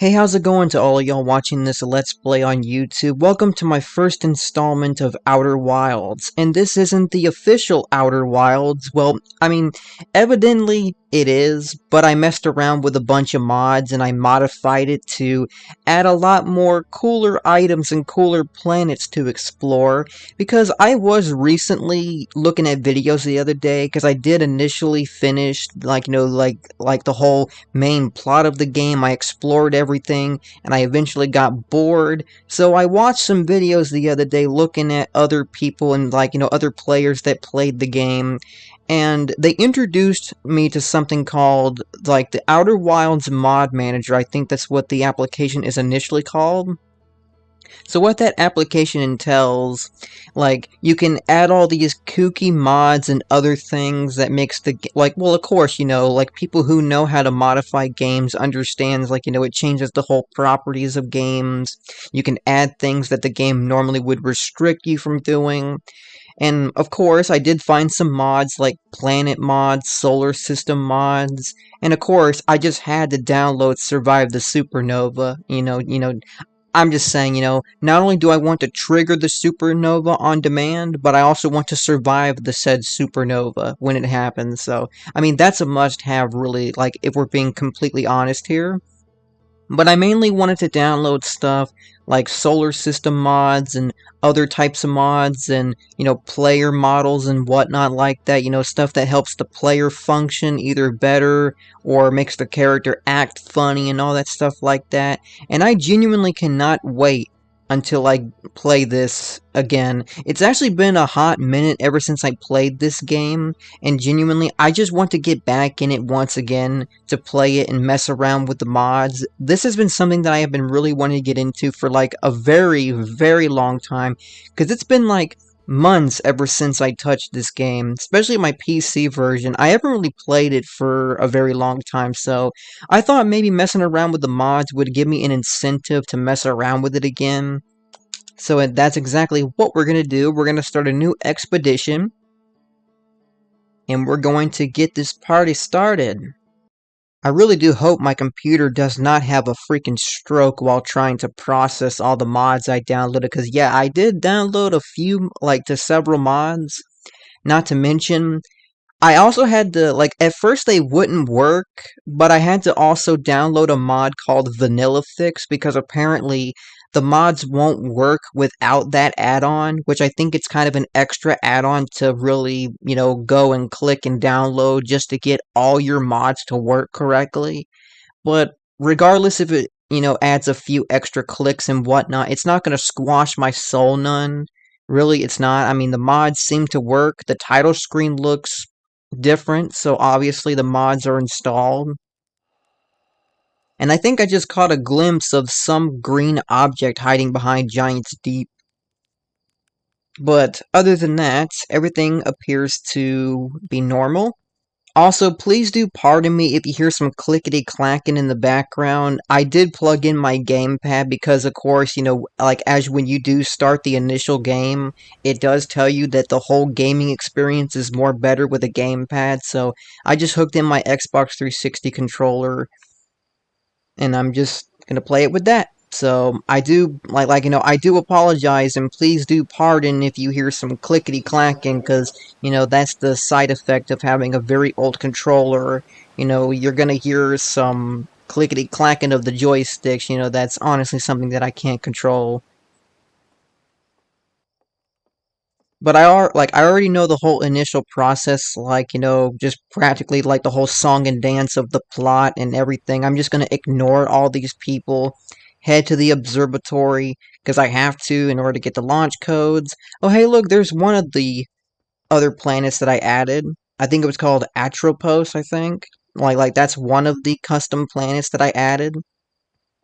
Hey, how's it going to all of y'all watching this Let's Play on YouTube? Welcome to my first installment of Outer Wilds. And this isn't the official Outer Wilds. Well, evidently it is, but I messed around with a bunch of mods and I modified it to add a lot more cooler items and cooler planets to explore. Because I was recently looking at videos the other day, because I did initially finish, like the whole main plot of the game. I explored everything, and I eventually got bored. So I watched some videos the other day looking at other people and other players that played the game. And they introduced me to something called the Outer Wilds Mod Manager. I think that's what the application is initially called. So what that application entails, you can add all these kooky mods and other things that makes the, well, of course, people who know how to modify games understands, it changes the whole properties of games. You can add things that the game normally would restrict you from doing. And, of course, I did find some mods like planet mods, solar system mods, and of course, I just had to download Survive the Supernova, I'm just saying, not only do I want to trigger the supernova on demand, but I also want to survive the said supernova when it happens. So, that's a must-have, really, if we're being completely honest here. But I mainly wanted to download stuff like solar system mods and other types of mods and, player models and whatnot like that. Stuff that helps the player function either better or makes the character act funny and all that stuff like that. And I genuinely cannot wait until I play this again. It's actually been a hot minute ever since I played this game, and genuinely, I just want to get back in it once again to play it and mess around with the mods. This has been something that I have been really wanting to get into for a very, very long time, because it's been months ever since I touched this game, especially my PC version. I haven't really played it for a very long time, so I thought maybe messing around with the mods would give me an incentive to mess around with it again. So that's exactly what we're going to do. We're going to start a new expedition, and we're going to get this party started. I really do hope my computer does not have a freaking stroke while trying to process all the mods I downloaded, because yeah, I did download a few, to several mods. Not to mention, I also had to, at first they wouldn't work, but I had to also download a mod called Vanilla Fix because apparently the mods won't work without that add-on, which I think it's kind of an extra add-on to really, go and click and download just to get all your mods to work correctly. But regardless if it, adds a few extra clicks and whatnot, it's not going to squash my soul none. Really, it's not. The mods seem to work. The title screen looks different, so obviously the mods are installed. And I think I just caught a glimpse of some green object hiding behind Giant's Deep. But other than that, everything appears to be normal. Also, please do pardon me if you hear some clickety-clacking in the background. I did plug in my gamepad because, of course, as when you do start the initial game, it does tell you that the whole gaming experience is more better with a gamepad, so I just hooked in my Xbox 360 controller, and I'm just gonna play it with that. So I do I do apologize, and please do pardon if you hear some clickety clacking, because that's the side effect of having a very old controller. You're gonna hear some clickety clacking of the joysticks. That's honestly something that I can't control. But I already know the whole initial process, just practically the whole song and dance of the plot and everything. I'm just gonna ignore all these people, head to the observatory, because I have to in order to get the launch codes. Oh hey look, there's one of the other planets that I added. I think it was called Atropos, I think. That's one of the custom planets that I added.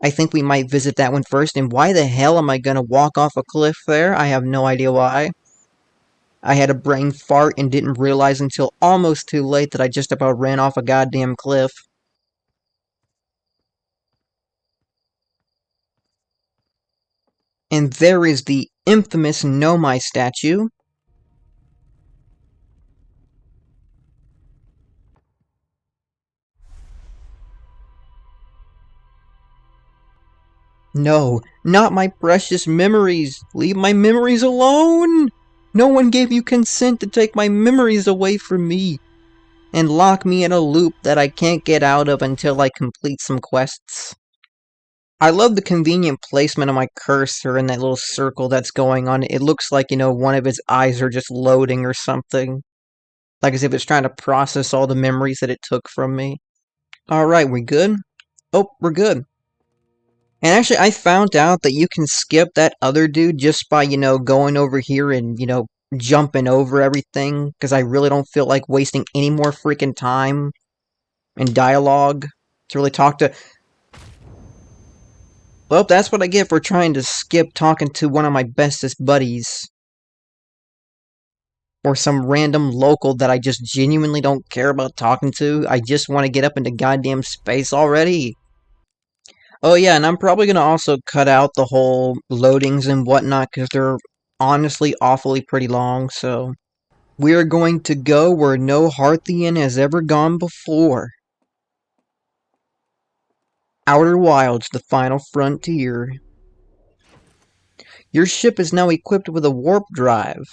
I think we might visit that one first, and why the hell am I gonna walk off a cliff there? I have no idea why. I had a brain fart and didn't realize until almost too late that I just about ran off a goddamn cliff. And there is the infamous Nomai statue. No, not my precious memories! Leave my memories alone! No one gave you consent to take my memories away from me and lock me in a loop that I can't get out of until I complete some quests. I love the convenient placement of my cursor and that little circle that's going on. It looks like, one of its eyes are just loading or something. Like as if it's trying to process all the memories that it took from me. Alright, we good? Oh, we're good. And actually, I found out that you can skip that other dude just by, going over here and, jumping over everything. Because I really don't feel like wasting any more freaking time and dialogue to really talk to... Well, that's what I get for trying to skip talking to one of my bestest buddies. Or some random local that I just genuinely don't care about talking to. I just want to get up into goddamn space already. Oh yeah, and I'm probably going to also cut out the whole loadings and whatnot, because they're honestly awfully pretty long, so... We're going to go where no Hearthian has ever gone before. Outer Wilds, the final frontier. Your ship is now equipped with a warp drive.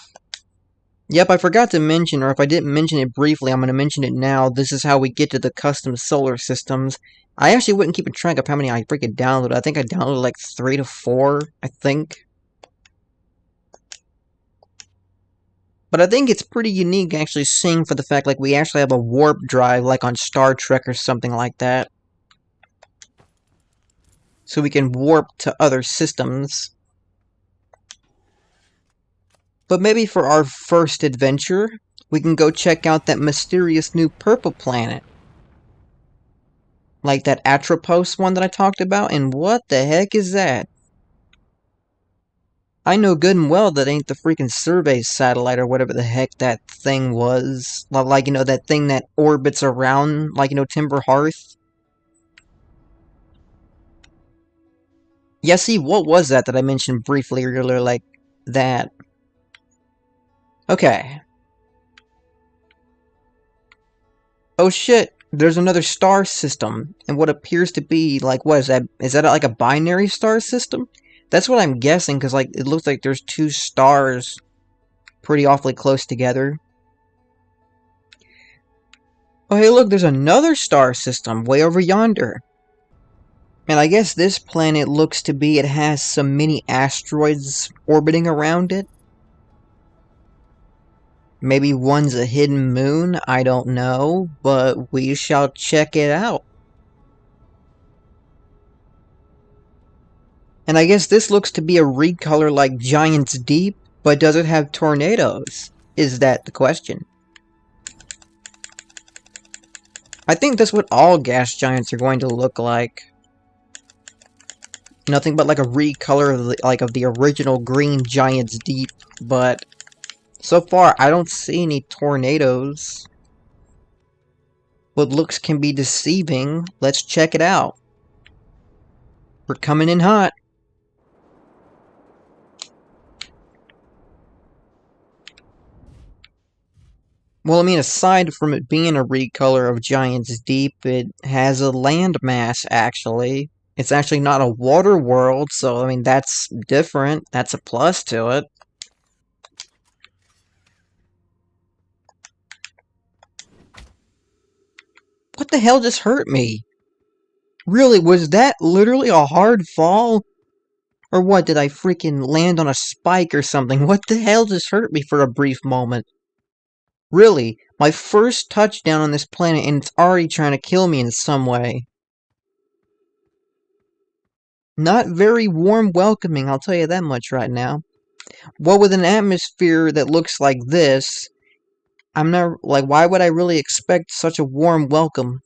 Yep, I forgot to mention, or if I didn't mention it briefly, I'm going to mention it now. This is how we get to the custom solar systems. I actually wouldn't keep a track of how many I freaking downloaded. I think I downloaded like 3 to 4, I think. But I think it's pretty unique actually seeing for the fact like we actually have a warp drive like on Star Trek or something like that. So we can warp to other systems. But maybe for our first adventure, we can go check out that mysterious new purple planet. Like that Atropos one that I talked about, and what the heck is that? I know good and well that ain't the freaking survey satellite or whatever the heck that thing was. Like, that thing that orbits around, like, Timber Hearth. Yeah, see, what was that I mentioned briefly earlier, like, that? Okay. Oh shit, there's another star system, and what appears to be, like, what is that? Is that like a binary star system? That's what I'm guessing, because, like, it looks like there's 2 stars pretty awfully close together. Oh, hey, look, there's another star system way over yonder. And I guess this planet looks to be, it has some mini asteroids orbiting around it. Maybe one's a hidden moon, I don't know, but we shall check it out. And I guess this looks to be a recolor like Giant's Deep, but does it have tornadoes? Is that the question? I think that's what all gas giants are going to look like. Nothing but like a recolor of the original green Giant's Deep, but so far I don't see any tornadoes. What looks can be deceiving. Let's check it out. We're coming in hot. Well, I mean, aside from it being a recolor of Giant's Deep, it has a landmass, actually. It's actually not a water world, so, I mean, that's different. That's a plus to it. What the hell just hurt me? Really, was that literally a hard fall? Or what, did I freaking land on a spike or something? What the hell just hurt me for a brief moment? Really, my first touchdown on this planet and it's already trying to kill me in some way. Not very warm welcoming, I'll tell you that much right now. Well, with an atmosphere that looks like this, I'm not, like, why would I really expect such a warm welcome?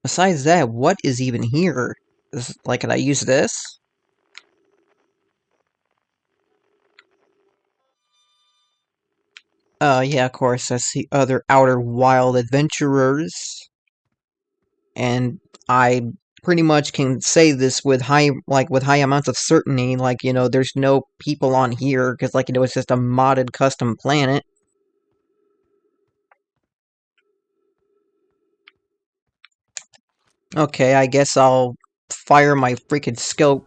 Besides that, what is even here? Like, can I use this? Yeah, of course, that's the other Outer Wild adventurers. And I pretty much can say this with high amounts of certainty, like, there's no people on here, because, like, it's just a modded custom planet. Okay, I guess I'll fire my freaking scope.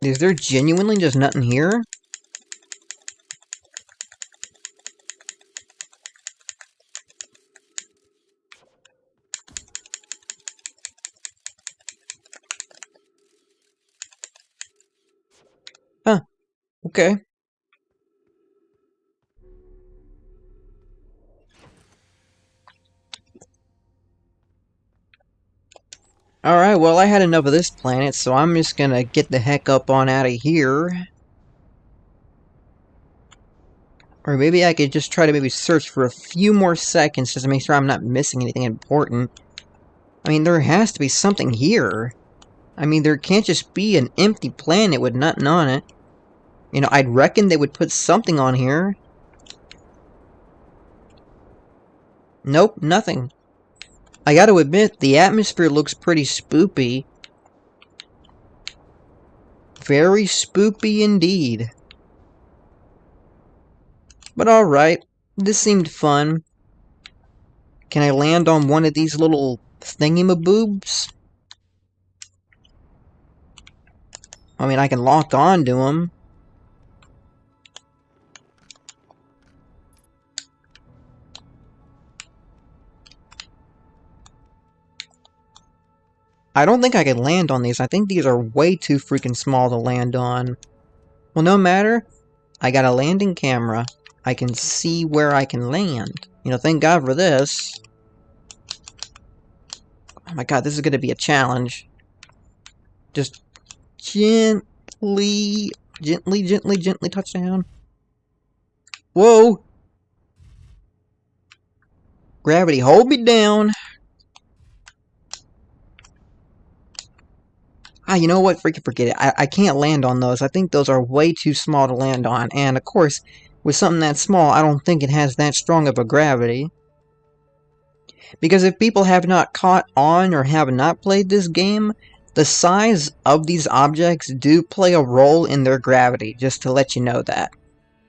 Is there genuinely just nothing here? Huh. Okay. Alright, well, I had enough of this planet, so I'm just gonna get the heck up on out of here. Or maybe I could just try to maybe search for a few more seconds just to make sure I'm not missing anything important. I mean, there has to be something here. I mean, there can't just be an empty planet with nothing on it. You know, I'd reckon they would put something on here. Nope, nothing. I gotta admit, the atmosphere looks pretty spoopy. Very spoopy indeed. But alright, this seemed fun. Can I land on one of these little thingamaboobs? I mean, I can lock on to them. I don't think I can land on these. I think these are way too freaking small to land on. Well, no matter. I got a landing camera. I can see where I can land. You know, thank God for this. Oh my god, this is gonna be a challenge. Just gently touch down. Whoa! Gravity, hold me down. Ah, you know what? Freaking forget it. I can't land on those. I think those are way too small to land on. And, of course, with something that small, I don't think it has that strong of a gravity. Because if people have not caught on or have not played this game, the size of these objects do play a role in their gravity, just to let you know that.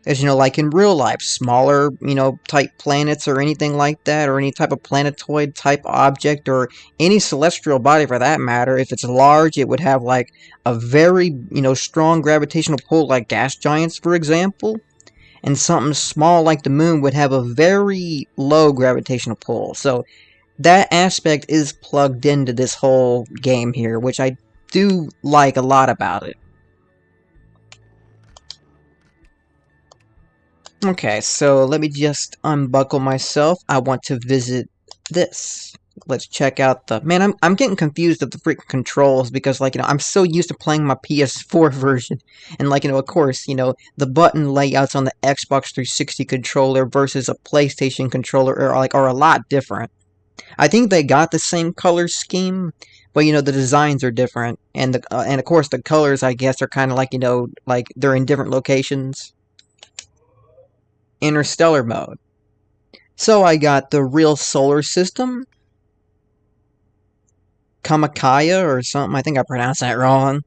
As you know, like in real life, smaller, you know, type planets or anything like that, or any type of planetoid type object, or any celestial body for that matter, if it's large, it would have like a very, you know, strong gravitational pull, like gas giants, for example. And something small like the moon would have a very low gravitational pull. So that aspect is plugged into this whole game here, which I do like a lot about it. Okay, so let me just unbuckle myself. I want to visit this. Let's check out the... Man, I'm getting confused with the freaking controls because, like, you know, I'm so used to playing my PS4 version. And, like, you know, of course, you know, the button layouts on the Xbox 360 controller versus a PlayStation controller are a lot different. I think they got the same color scheme, but, you know, the designs are different. And, and of course, the colors, I guess, are kind of like, you know, like, they're in different locations. Interstellar mode. So I got the real solar system, Kamakaya or something, I think I pronounced that wrong.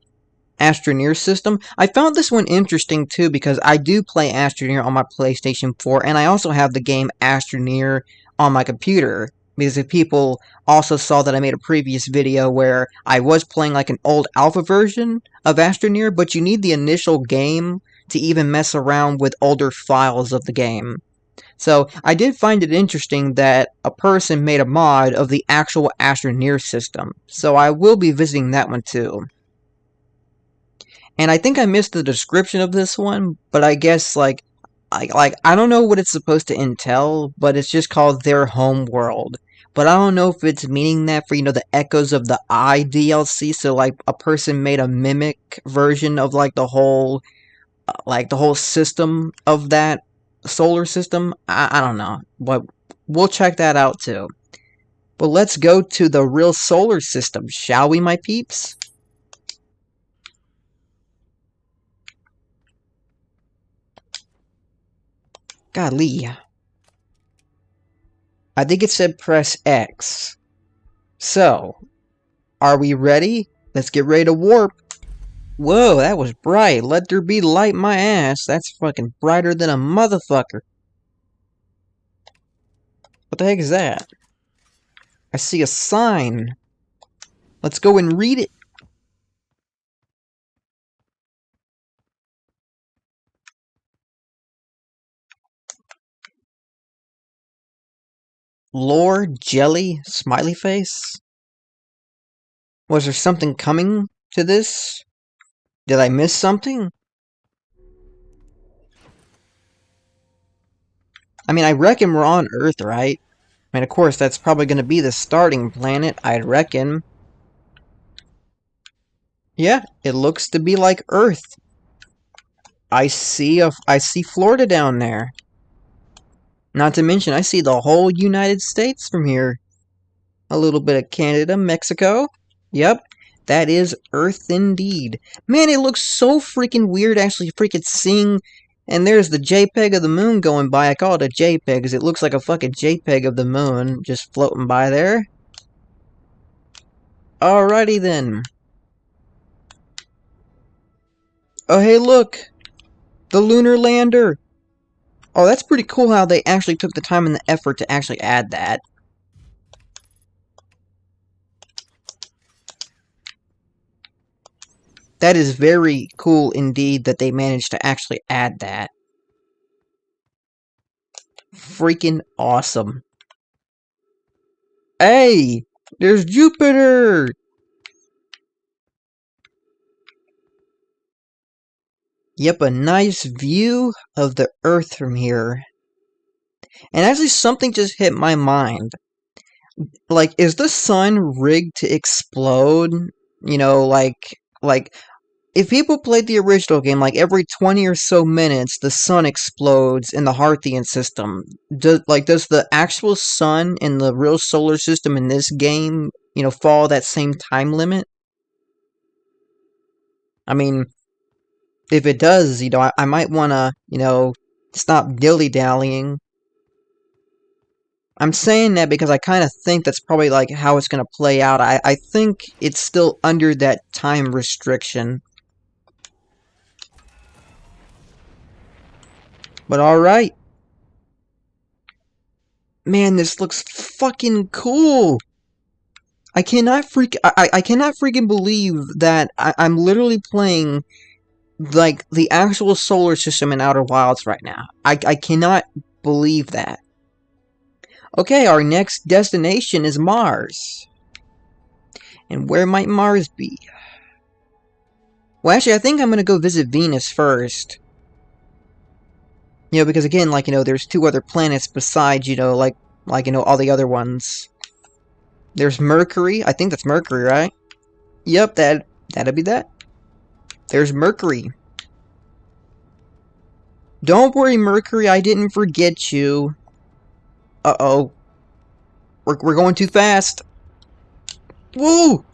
Astroneer system. I found this one interesting too because I do play Astroneer on my PlayStation 4 and I also have the game Astroneer on my computer. Because if people also saw that I made a previous video where I was playing like an old alpha version of Astroneer, but you need the initial game to even mess around with older files of the game. So I did find it interesting that a person made a mod of the actual Astroneer system. So I will be visiting that one too. And I think I missed the description of this one, but I guess like I don't know what it's supposed to entail, but it's just called Their Home World. But I don't know if it's meaning that for, you know, the Echoes of the Eye DLC, so like a person made a mimic version of like the whole system of that solar system. I don't know, but we'll check that out too. But let's go to the real solar system, shall we, my peeps? Golly. I think it said press X. So, are we ready? Let's get ready to warp. Whoa, that was bright. Let there be light, my ass. That's fucking brighter than a motherfucker. What the heck is that? I see a sign. Let's go and read it. Lore, jelly, smiley face? Was there something coming to this? Did I miss something? I mean, I reckon we're on Earth, right? I mean, of course, that's probably going to be the starting planet, I'd reckon. Yeah, it looks to be like Earth. I see Florida down there. Not to mention, I see the whole United States from here. A little bit of Canada, Mexico. Yep, that is Earth indeed. Man, it looks so freaking weird actually freaking seeing... And there's the JPEG of the moon going by. I call it a JPEG because it looks like a fucking JPEG of the moon just floating by there. Alrighty then. Oh, hey, look! The lunar lander! Oh, that's pretty cool how they actually took the time and the effort to actually add that. That is very cool indeed that they managed to actually add that. Freaking awesome. Hey! There's Jupiter! Yep, a nice view of the Earth from here. And actually something just hit my mind. Like, is the sun rigged to explode? You know, like, if people played the original game, like every 20 or so minutes, the sun explodes in the Harthian system. Does the actual sun in the real solar system in this game, you know, follow that same time limit? I mean, if it does, you know, I might want to, you know, stop dilly-dallying. I'm saying that because I kind of think that's probably like how it's going to play out. I think it's still under that time restriction. But alright. Man, this looks fucking cool! I cannot freaking believe that I'm literally playing like the actual solar system in Outer Wilds right now. I cannot believe that. Okay, our next destination is Mars. And where might Mars be? Well, actually, I think I'm gonna go visit Venus first. You know, because again, like, you know, there's two other planets besides, you know, like, you know, all the other ones. There's Mercury. I think that's Mercury, right? Yep, that'd be that. There's Mercury. Don't worry, Mercury, I didn't forget you. Uh-oh. We're going too fast. Woo!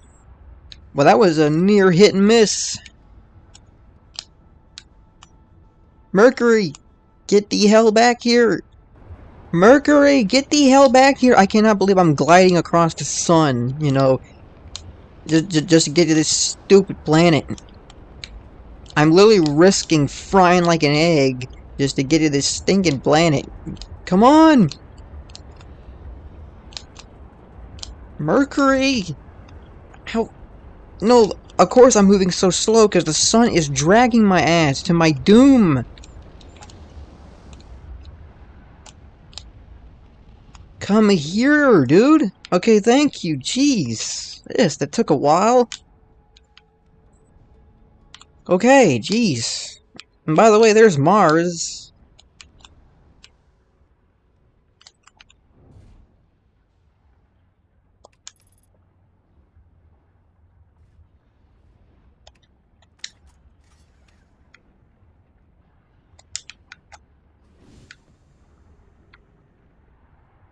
Well, that was a near hit and miss. Mercury, get the hell back here. Mercury, get the hell back here. I cannot believe I'm gliding across the sun, you know, just to get to this stupid planet. I'm literally risking frying like an egg just to get to this stinking planet. Come on! Mercury! How? No, of course I'm moving so slow because the sun is dragging my ass to my doom. Come here, dude. Okay, thank you. Jeez. That took a while. Okay, jeez. And by the way, there's Mars.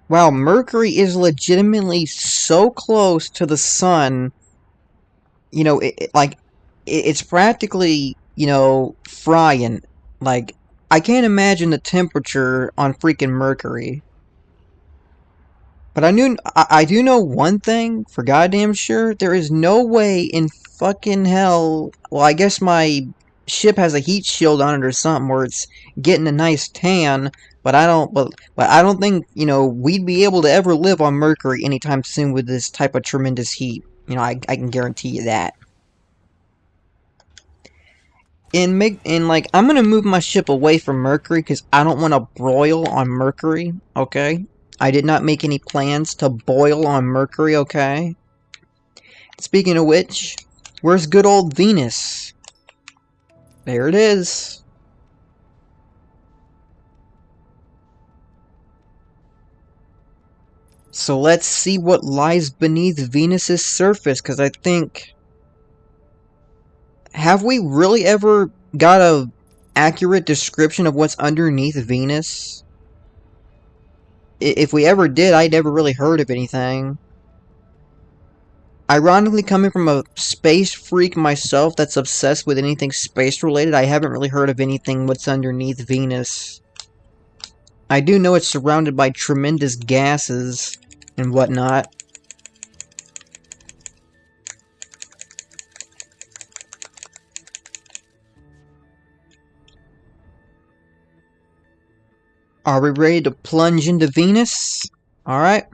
Wow, Mercury is legitimately so close to the sun. You know, it's practically, you know, frying. Like, I can't imagine the temperature on freaking Mercury. But I do know one thing for goddamn sure. There is no way in fucking hell. Well, I guess my ship has a heat shield on it or something where it's getting a nice tan. But I don't think, you know, we'd be able to ever live on Mercury anytime soon with this type of tremendous heat. You know, I can guarantee you that. And like, I'm gonna move my ship away from Mercury because I don't want to broil on Mercury, okay? I did not make any plans to boil on Mercury, okay? Speaking of which, where's good old Venus? There it is. So let's see what lies beneath Venus's surface, because I think... Have we really ever got a accurate description of what's underneath Venus? If we ever did, I never really heard of anything. Ironically, coming from a space freak myself that's obsessed with anything space-related, I haven't really heard of anything what's underneath Venus. I do know it's surrounded by tremendous gases and whatnot. Are we ready to plunge into Venus? Alright.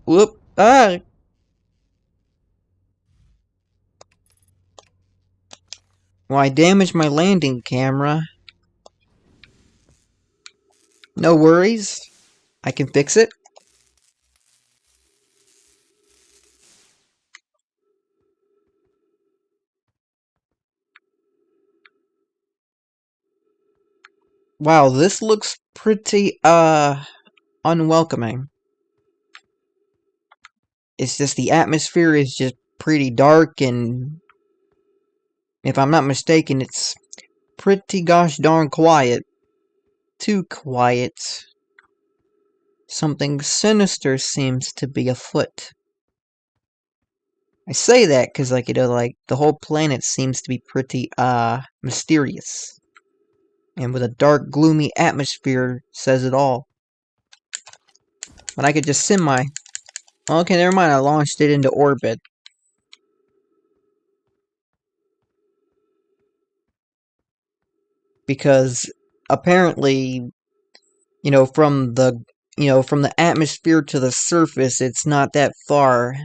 Whoop. Ah! Well, I damaged my landing camera. No worries. I can fix it. Wow, this looks pretty, unwelcoming. It's just the atmosphere is just pretty dark, and if I'm not mistaken, it's pretty gosh darn quiet. Too quiet. Something sinister seems to be afoot. I say that because, like, you know, like, the whole planet seems to be pretty, mysterious. And with a dark, gloomy atmosphere says it all. But I could just send my... Okay, never mind, I launched it into orbit. Because, apparently, you know, from the atmosphere to the surface, it's not that far.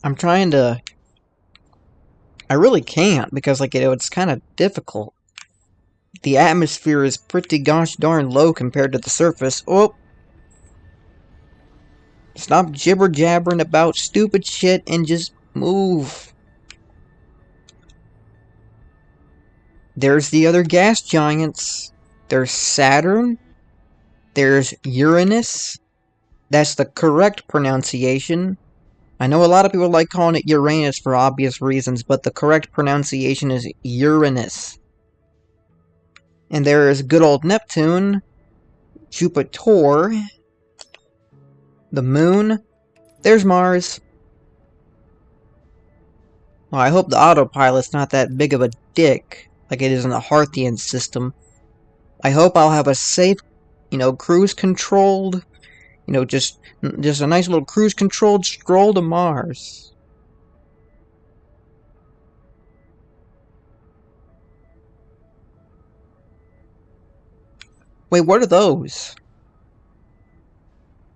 I'm trying to... I really can't, because, like, you know, it's kind of difficult. The atmosphere is pretty gosh darn low compared to the surface. Oh! Stop jibber-jabbering about stupid shit and just move. There's the other gas giants. There's Saturn. There's Uranus. That's the correct pronunciation. I know a lot of people like calling it Uranus for obvious reasons, but the correct pronunciation is Uranus. And there is good old Neptune, Jupiter, the Moon. There's Mars. Well, I hope the autopilot's not that big of a dick, like it is in the Harthian system. I hope I'll have a safe, you know, cruise-controlled, you know, just a nice little cruise-controlled stroll to Mars. Wait, what are those?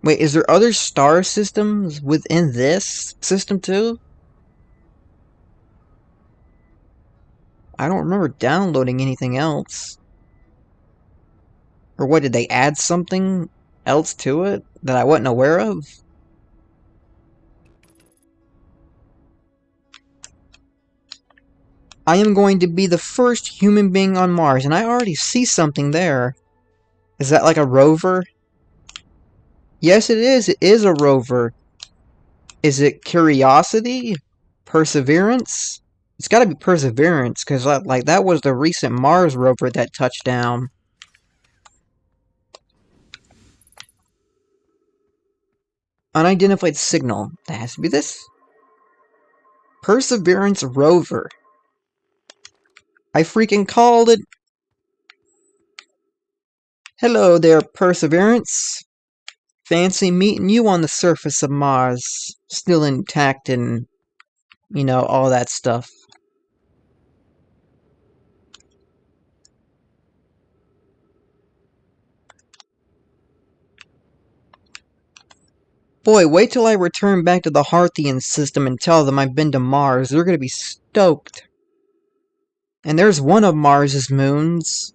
Wait, is there other star systems within this system too? I don't remember downloading anything else. Or what, did they add something else to it that I wasn't aware of? I am going to be the first human being on Mars, and I already see something there. Is that like a rover? Yes, it is. It is a rover. Is it Curiosity? Perseverance? It's gotta be Perseverance, because like that was the recent Mars rover that touched down. Unidentified signal. That has to be this. Perseverance rover. I freaking called it! Hello there, Perseverance. Fancy meeting you on the surface of Mars. Still intact and, you know, all that stuff. Boy, wait till I return back to the Harthian system and tell them I've been to Mars. They're gonna be stoked. And there's one of Mars's moons.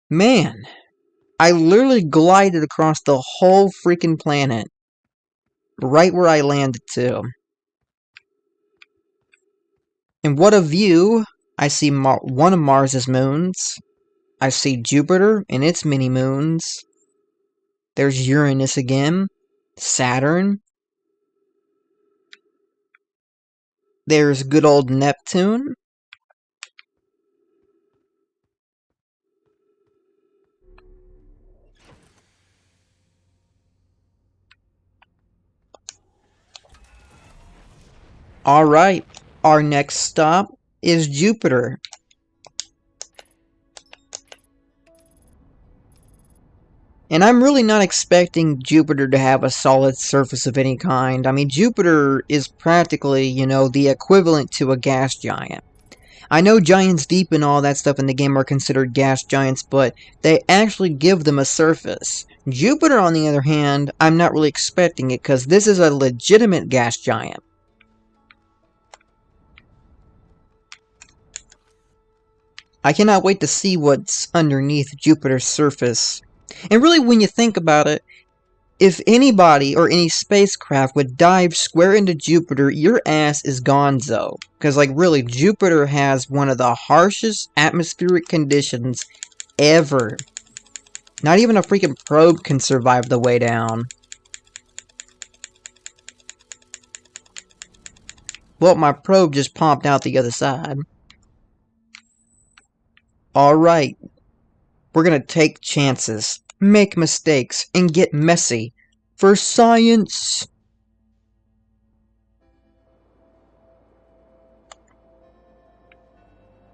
Man, I literally glided across the whole freaking planet. Right where I landed to. And what a view! I see one of Mars's moons. I see Jupiter and its mini-moons. There's Uranus again. Saturn. There's good old Neptune. Alright, our next stop is Jupiter. And I'm really not expecting Jupiter to have a solid surface of any kind. I mean, Jupiter is practically, you know, the equivalent to a gas giant. I know Giants Deep and all that stuff in the game are considered gas giants, but they actually give them a surface. Jupiter, on the other hand, I'm not really expecting it, because this is a legitimate gas giant. I cannot wait to see what's underneath Jupiter's surface. And really, when you think about it, if anybody or any spacecraft would dive square into Jupiter, your ass is gonzo. Because, like, really, Jupiter has one of the harshest atmospheric conditions ever. Not even a freaking probe can survive the way down. Well, my probe just popped out the other side. Alright. We're gonna take chances, make mistakes, and get messy. For science!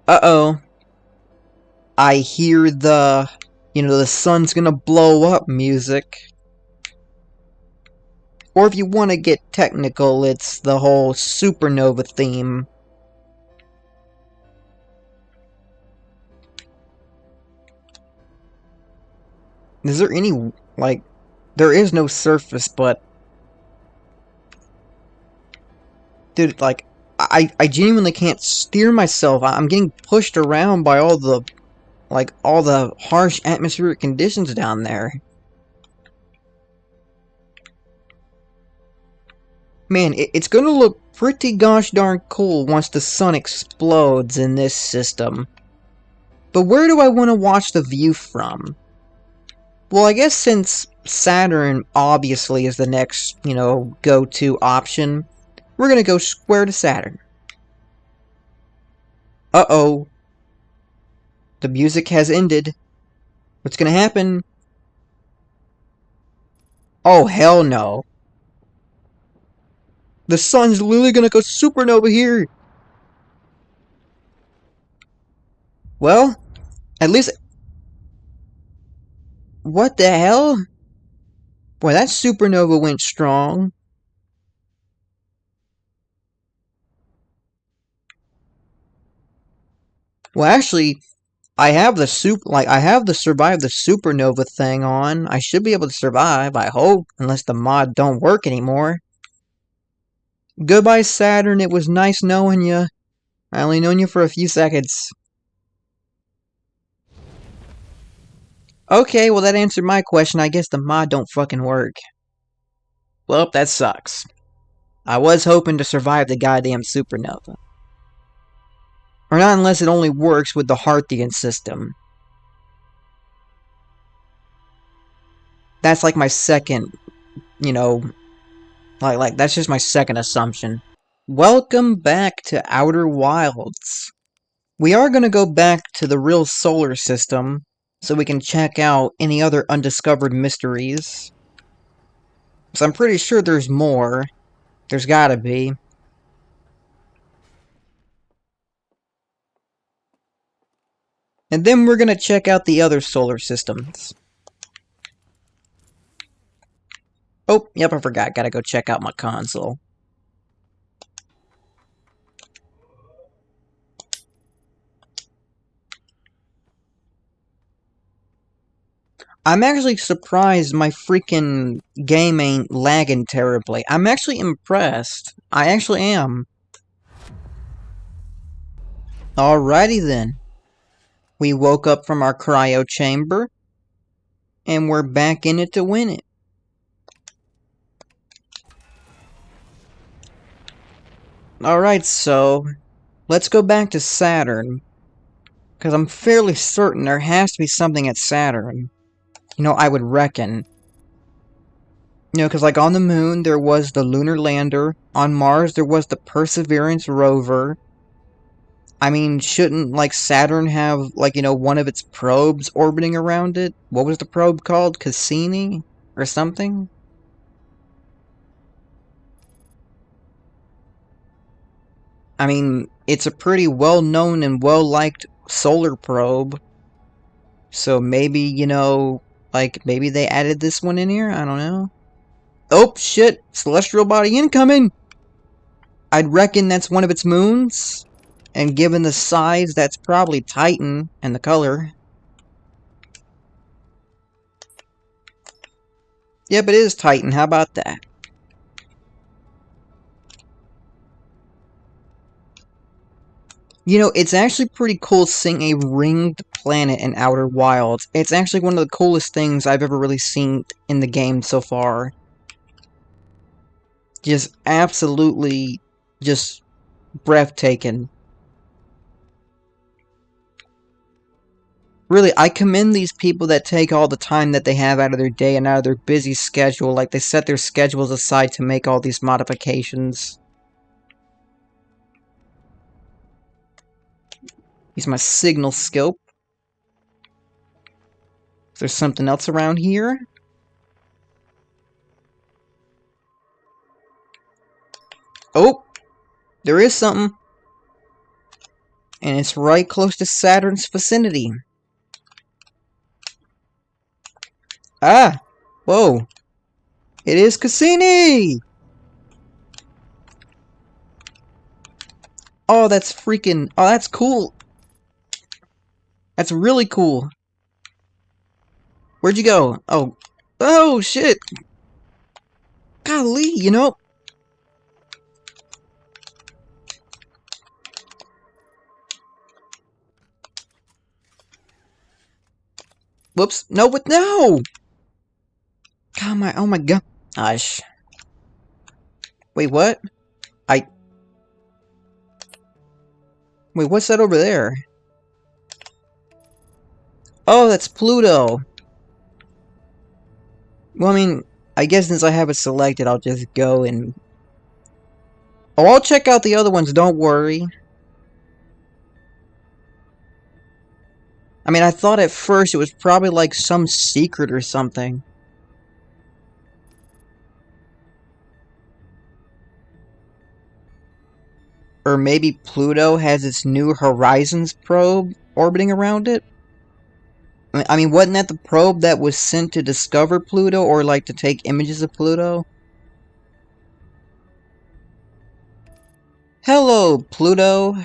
Uh-oh. I hear the, you know, the sun's gonna blow up music. Or if you want to get technical, it's the whole supernova theme. Is there any, like, there is no surface, but... Dude, like, I genuinely can't steer myself. I'm getting pushed around by all the, like, all the harsh atmospheric conditions down there. Man, it's gonna look pretty gosh darn cool once the sun explodes in this system. But where do I want to watch the view from? Well, I guess since Saturn obviously is the next, you know, go-to option, we're gonna go square to Saturn. Uh-oh. The music has ended. What's gonna happen? Oh, hell no. The sun's literally gonna go supernova here. Well, at least... What the hell? Boy, that supernova went strong. Well, actually, I have the survive the supernova thing on. I should be able to survive, I hope, unless the mod don't work anymore. Goodbye, Saturn. It was nice knowing you. I only known you for a few seconds. Okay, well that answered my question. I guess the mod don't fucking work. Well, that sucks. I was hoping to survive the goddamn supernova. Or not unless it only works with the Harthian system. That's like my second, you know, like that's just my second assumption. Welcome back to Outer Wilds. We are going to go back to the real solar system, so we can check out any other undiscovered mysteries. So I'm pretty sure there's more. There's gotta be. And then we're gonna check out the other solar systems. Oh, yep, I forgot. Gotta go check out my console. I'm actually surprised my freaking game ain't lagging terribly. I'm actually impressed. I actually am. Alrighty then. We woke up from our cryo chamber, and we're back in it to win it. Alright, so let's go back to Saturn, because I'm fairly certain there has to be something at Saturn. You know, I would reckon. You know, because like on the moon, there was the lunar lander. On Mars, there was the Perseverance rover. I mean, shouldn't, like, Saturn have, like, you know, one of its probes orbiting around it? What was the probe called? Cassini? Or something? I mean, it's a pretty well-known and well-liked solar probe. So maybe, you know, like, maybe they added this one in here? I don't know. Oh, shit! Celestial body incoming! I'd reckon that's one of its moons. And given the size, that's probably Titan, and the color. Yep, it is Titan. How about that? You know, it's actually pretty cool seeing a ringed planet in Outer Wilds. It's actually one of the coolest things I've ever really seen in the game so far. Just absolutely, just breathtaking. Really, I commend these people that take all the time that they have out of their day and out of their busy schedule. Like, they set their schedules aside to make all these modifications. Use my signal scope. Is there something else around here? Oh! There is something. And it's right close to Saturn's vicinity. Ah! Whoa! It is Cassini! Oh, that's freaking... Oh, that's cool! That's really cool. Where'd you go? Oh. Oh, shit! Golly, you know... Whoops. No, but no! God, oh my god. Gosh. Wait, what? Wait, what's that over there? Oh, that's Pluto! Well, I mean, I guess since I have it selected, I'll just go and... Oh, I'll check out the other ones, don't worry. I mean, I thought at first it was probably like some secret or something. Or maybe Pluto has its New Horizons probe orbiting around it? I mean, wasn't that the probe that was sent to discover Pluto, or like to take images of Pluto? Hello, Pluto!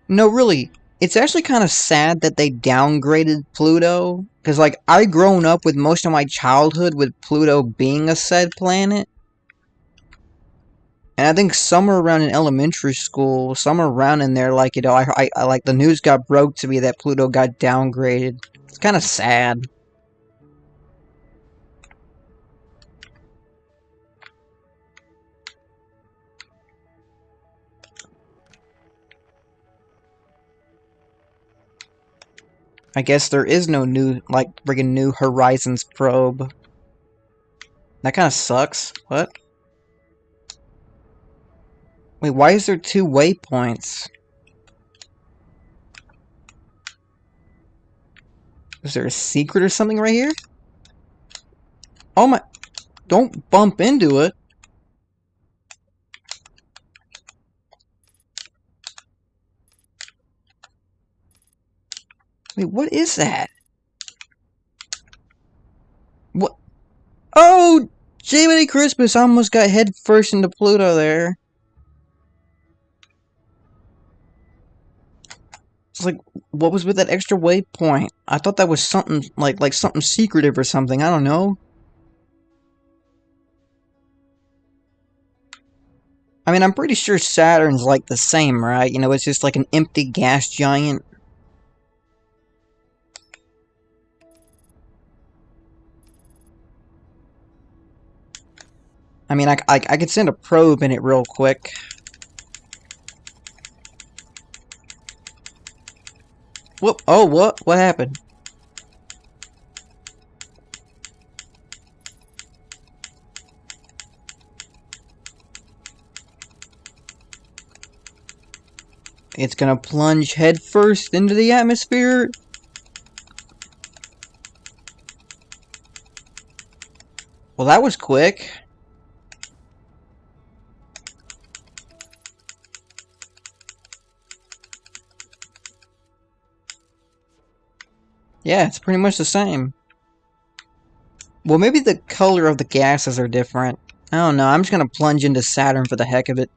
No, really, it's actually kind of sad that they downgraded Pluto. Because, like, I've grown up with most of my childhood with Pluto being a said planet. And I think somewhere around in elementary school, somewhere around in there, like, you know, I like, the news got broke to me that Pluto got downgraded. It's kind of sad. I guess there is no new, like, friggin' New Horizons probe. That kind of sucks. What? Wait, why is there 2 waypoints? Is there a secret or something right here? Oh my... Don't bump into it. Wait, what is that? What? Oh! Jiminy Christmas! I almost got head first into Pluto there. It's like, what was with that extra waypoint? I thought that was something, like something secretive or something, I don't know. I mean, I'm pretty sure Saturn's like the same, right? You know, it's just like an empty gas giant. I mean, I could send a probe in it real quick. Whoop! Oh, what? What happened? It's gonna plunge headfirst into the atmosphere. Well, that was quick. Yeah, it's pretty much the same. Well, maybe the color of the gases are different. I don't know, I'm just gonna plunge into Saturn for the heck of it.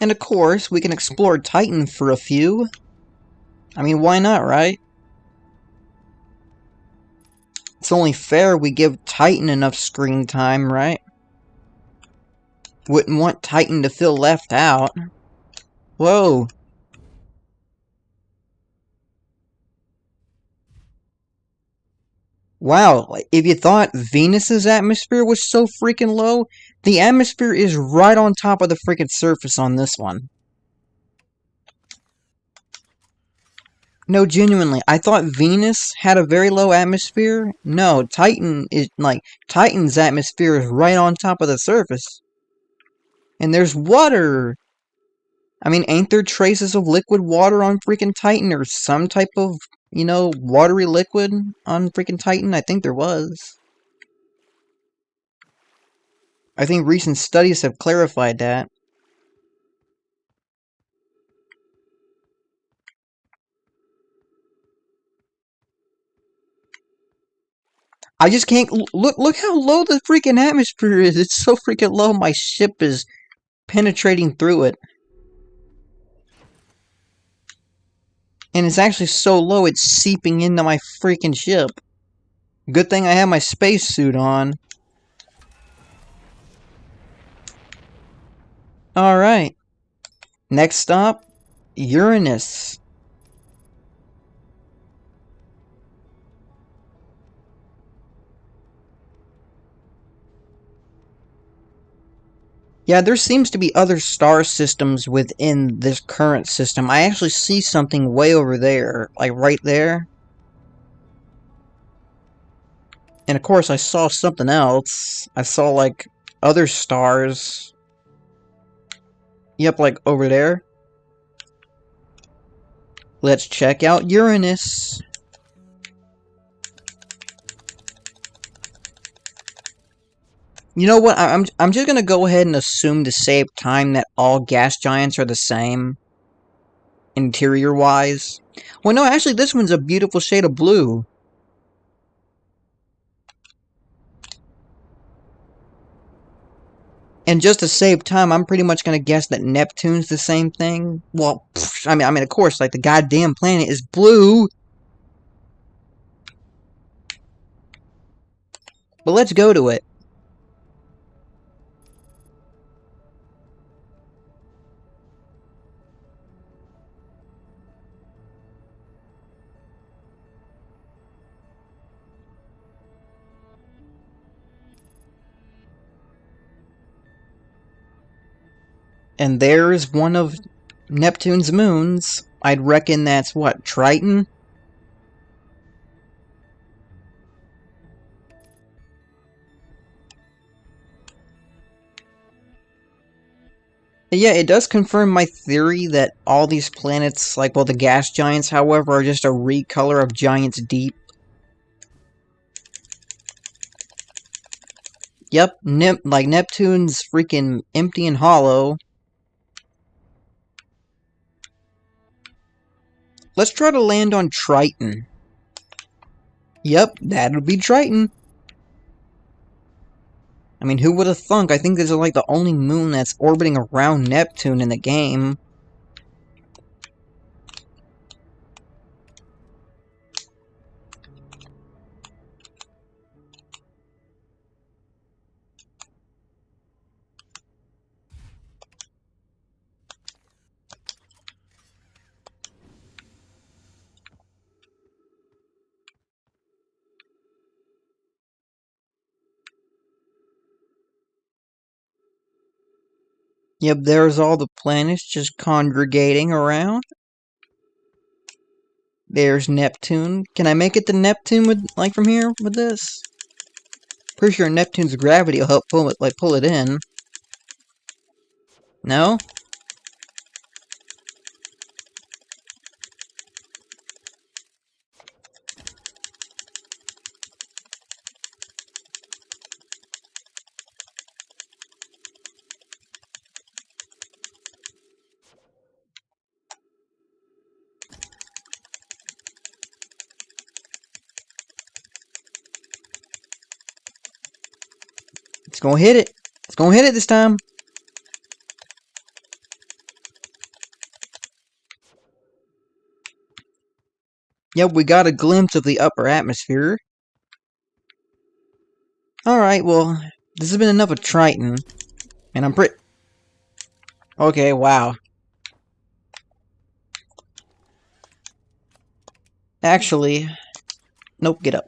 And of course, we can explore Titan for a few. I mean, why not, right? It's only fair we give Titan enough screen time, right? Wouldn't want Titan to feel left out. Whoa. Wow, if you thought Venus's atmosphere was so freaking low, the atmosphere is right on top of the freaking surface on this one. No, genuinely, I thought Venus had a very low atmosphere. No, Titan is, like, Titan's atmosphere is right on top of the surface. And there's water! I mean, ain't there traces of liquid water on freaking Titan, or some type of, you know, watery liquid on freaking Titan? I think there was. I think recent studies have clarified that. I just can't look how low the freaking atmosphere is. It's so freaking low. My ship is penetrating through it, and it's actually so low it's seeping into my freaking ship. Good thing I have my spacesuit on. All right. Next stop, Uranus. Yeah, there seems to be other star systems within this current system. I actually see something way over there, like right there. And of course, I saw something else. I saw, like, other stars. Yep, like over there. Let's check out Uranus. You know what? I'm just gonna go ahead and assume to save time that all gas giants are the same, interior-wise. Well, no, actually, this one's a beautiful shade of blue. And just to save time, I'm pretty much gonna guess that Neptune's the same thing. Well, I mean, of course, like, the goddamn planet is blue. But let's go to it. And there's one of Neptune's moons. I'd reckon that's, what, Triton? Yeah, it does confirm my theory that all these planets, like, well, the gas giants, however, are just a recolor of Giants Deep. Yep, like Neptune's freaking empty and hollow. Let's try to land on Triton. Yep, that'll be Triton. I mean, who would have thunk? I think this is like the only moon that's orbiting around Neptune in the game. Yep, there's all the planets just congregating around. There's Neptune. Can I make it to Neptune with, like, from here with this? Pretty sure Neptune's gravity will help pull it in. No? It's gonna hit it. It's gonna hit it this time. Yep, we got a glimpse of the upper atmosphere. Alright, well, this has been enough of Triton. And I'm pretty... Okay, wow. Actually... Nope, get up.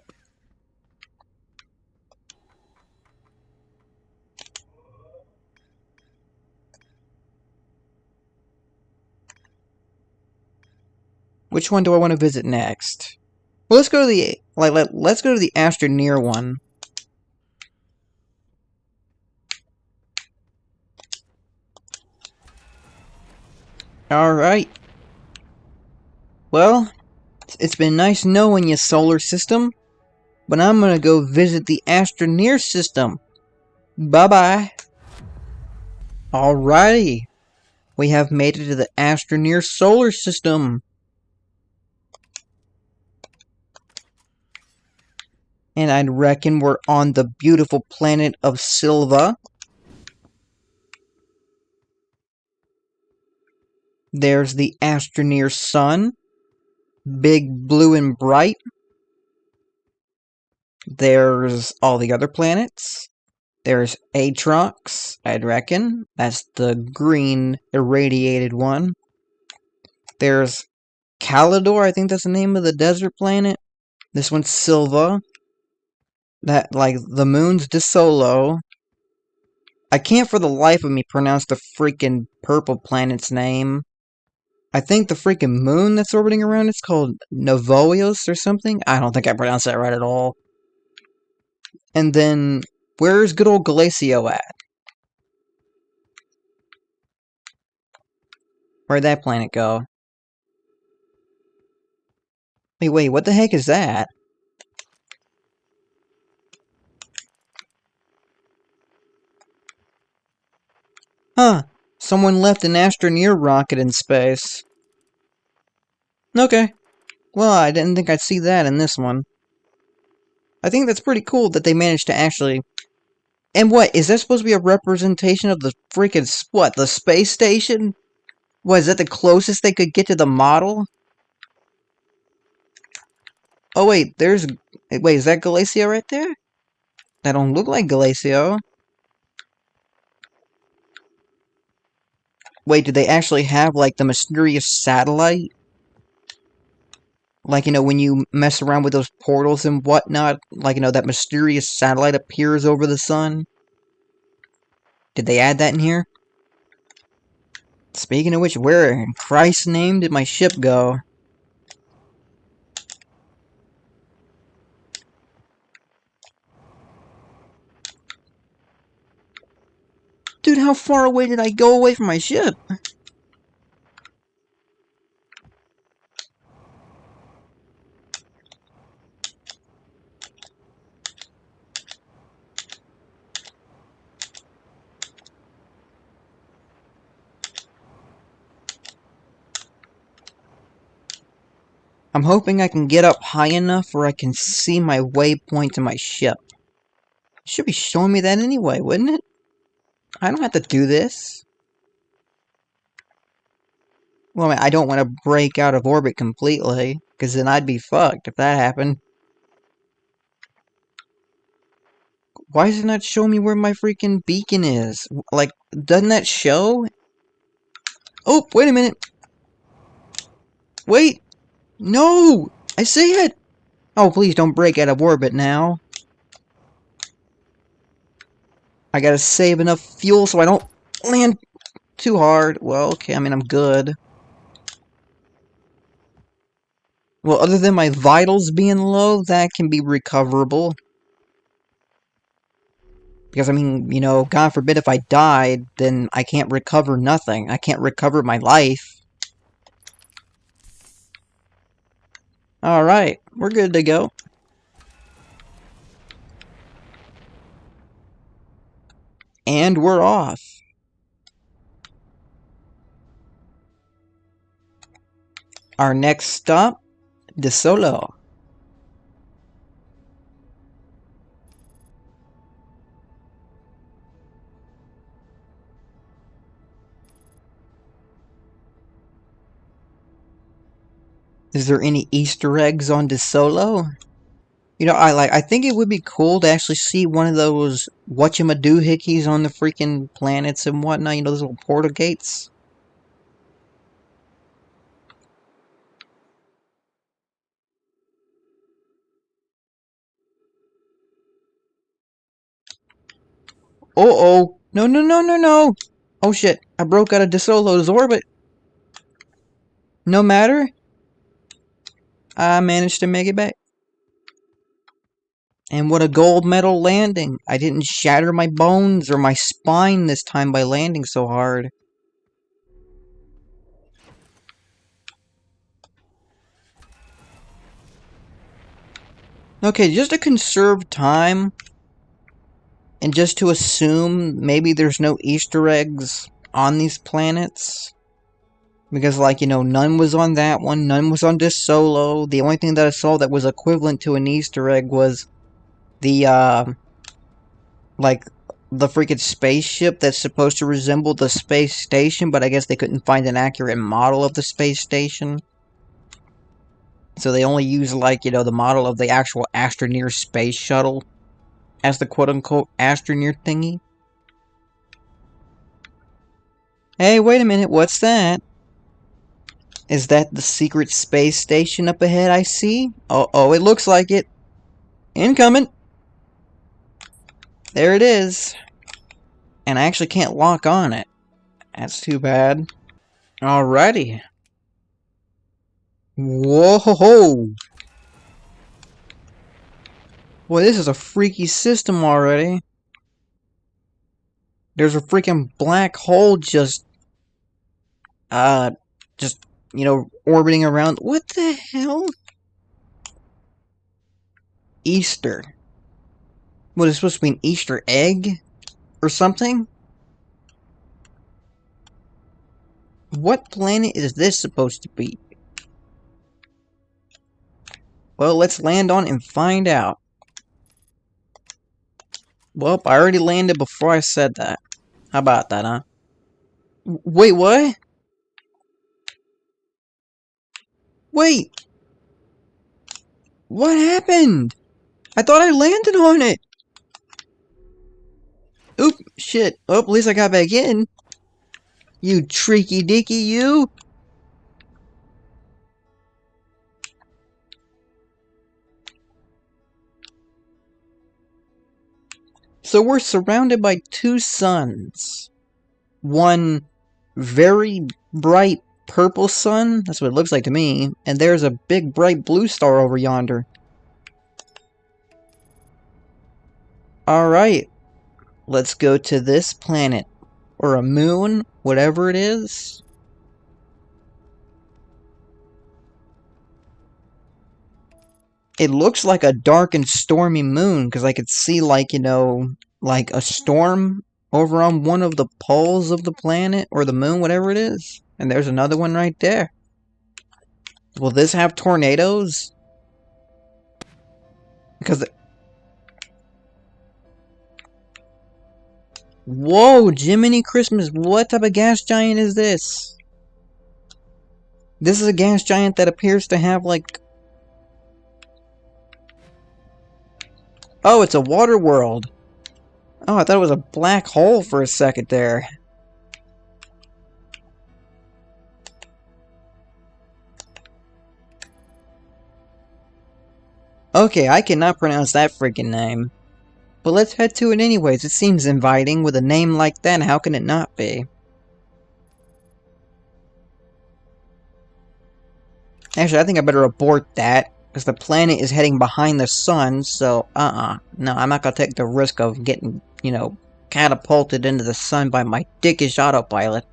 Which one do I want to visit next? Well, let's go to the... let's go to the Astroneer one. Alright. Well, it's been nice knowing you, Solar System. But I'm gonna go visit the Astroneer system. Bye-bye. Alrighty. We have made it to the Astroneer solar system. And I reckon we're on the beautiful planet of Silva. There's the Astroneer sun. Big, blue, and bright. There's all the other planets. There's Atrox, I'd reckon. That's the green, irradiated one. There's Calidor, I think that's the name of the desert planet. This one's Silva. That, like, the moon's DeSolo. I can't for the life of me pronounce the freaking purple planet's name. I think the freaking moon that's orbiting around it's called Novoios or something. I don't think I pronounced that right at all. And then, where's good old Glacio at? Where'd that planet go? Wait, what the heck is that? Huh, someone left an Astroneer rocket in space. Okay, well, I didn't think I'd see that in this one. I think that's pretty cool that they managed to actually... And what, is that supposed to be a representation of the freaking, what, the space station? What, is that the closest they could get to the model? Oh wait, wait, is that Glacio right there? That don't look like Glacio. Wait, do they actually have, like, the mysterious satellite? Like, you know, when you mess around with those portals and whatnot, like, you know, that mysterious satellite appears over the sun? Did they add that in here? Speaking of which, where in Christ's name did my ship go? Dude, how far away did I go away from my ship? I'm hoping I can get up high enough where I can see my waypoint to my ship. It should be showing me that anyway, wouldn't it? I don't have to do this. Well, I mean, I don't want to break out of orbit completely, because then I'd be fucked if that happened. Why does it not show me where my freaking beacon is? Like, doesn't that show? Oh, wait a minute. Wait! No! I see it! Oh, please don't break out of orbit now. I gotta save enough fuel so I don't land too hard. Well, okay, I mean, I'm good. Well, other than my vitals being low, that can be recoverable. Because, I mean, you know, God forbid if I died, then I can't recover nothing. I can't recover my life. Alright, we're good to go. And we're off. Our next stop, DeSoto. Is there any Easter eggs on DeSoto? You know, I think it would be cool to actually see one of those whatchamadoohickeys on the freaking planets and whatnot. You know, those little portal gates. Uh-oh. No, no, no, no, no. Oh, shit. I broke out of DeSolo's orbit. No matter. I managed to make it back. And what a gold medal landing. I didn't shatter my bones or my spine this time by landing so hard. Okay, just to conserve time, and just to assume maybe there's no Easter eggs on these planets. Because, like, you know, none was on that one, none was on DeSolo. The only thing that I saw that was equivalent to an Easter egg was the, like, the freaking spaceship that's supposed to resemble the space station, but I guess they couldn't find an accurate model of the space station. So they only use, like, you know, the model of the actual Astroneer space shuttle as the quote-unquote Astroneer thingy. Hey, wait a minute, what's that? Is that the secret space station up ahead I see? Oh, it looks like it. Incoming! There it is. And I actually can't lock on it. That's too bad. Alrighty. Whoa! Boy, this is a freaky system already. There's a freaking black hole just, you know, orbiting around. What the hell? Easter. What, is supposed to be an Easter egg? Or something? What planet is this supposed to be? Well, let's land on it and find out. Well, I already landed before I said that. How about that, huh? Wait, what? Wait! What happened? I thought I landed on it! Oop, shit. Oh, at least I got back in. You tricky dicky, you! So we're surrounded by two suns. One very bright purple sun, that's what it looks like to me, and there's a big bright blue star over yonder. Alright, let's go to this planet. or a moon, whatever it is. It looks like a dark and stormy moon, because I could see, like, like a storm over on one of the poles of the planet, or the moon, whatever it is. And there's another one right there. Will this have tornadoes? Because... Whoa, Jiminy Christmas, what type of gas giant is this? This is a gas giant that appears to have, like... Oh, it's a water world. Oh, I thought it was a black hole for a second there. Okay, I cannot pronounce that freaking name. But let's head to it anyways. It seems inviting. With a name like that, how can it not be? Actually, I think I better abort that, because the planet is heading behind the sun, so, no, I'm not gonna take the risk of getting, catapulted into the sun by my dickish autopilot.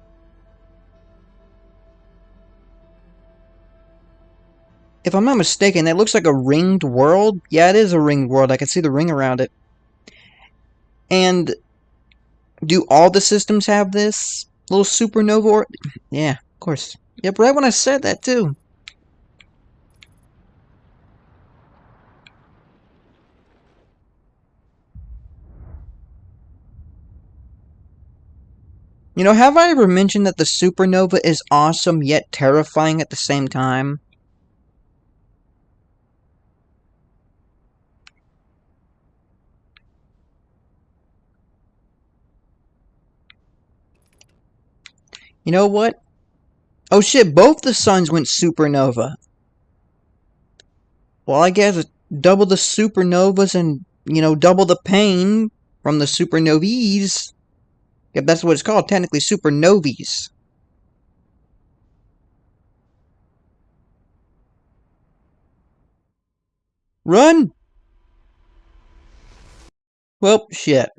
If I'm not mistaken, that looks like a ringed world. Yeah, it is a ringed world. I can see the ring around it. And do all the systems have this little supernova? Or yeah, of course. Yep, right when I said that, too. Have I ever mentioned that the supernova is awesome yet terrifying at the same time? You know what? Oh shit, both the suns went supernova. Well, I guess double the supernovas and, double the pain from the supernovae. Yep, that's what it's called, technically supernovae. Run! Well, shit.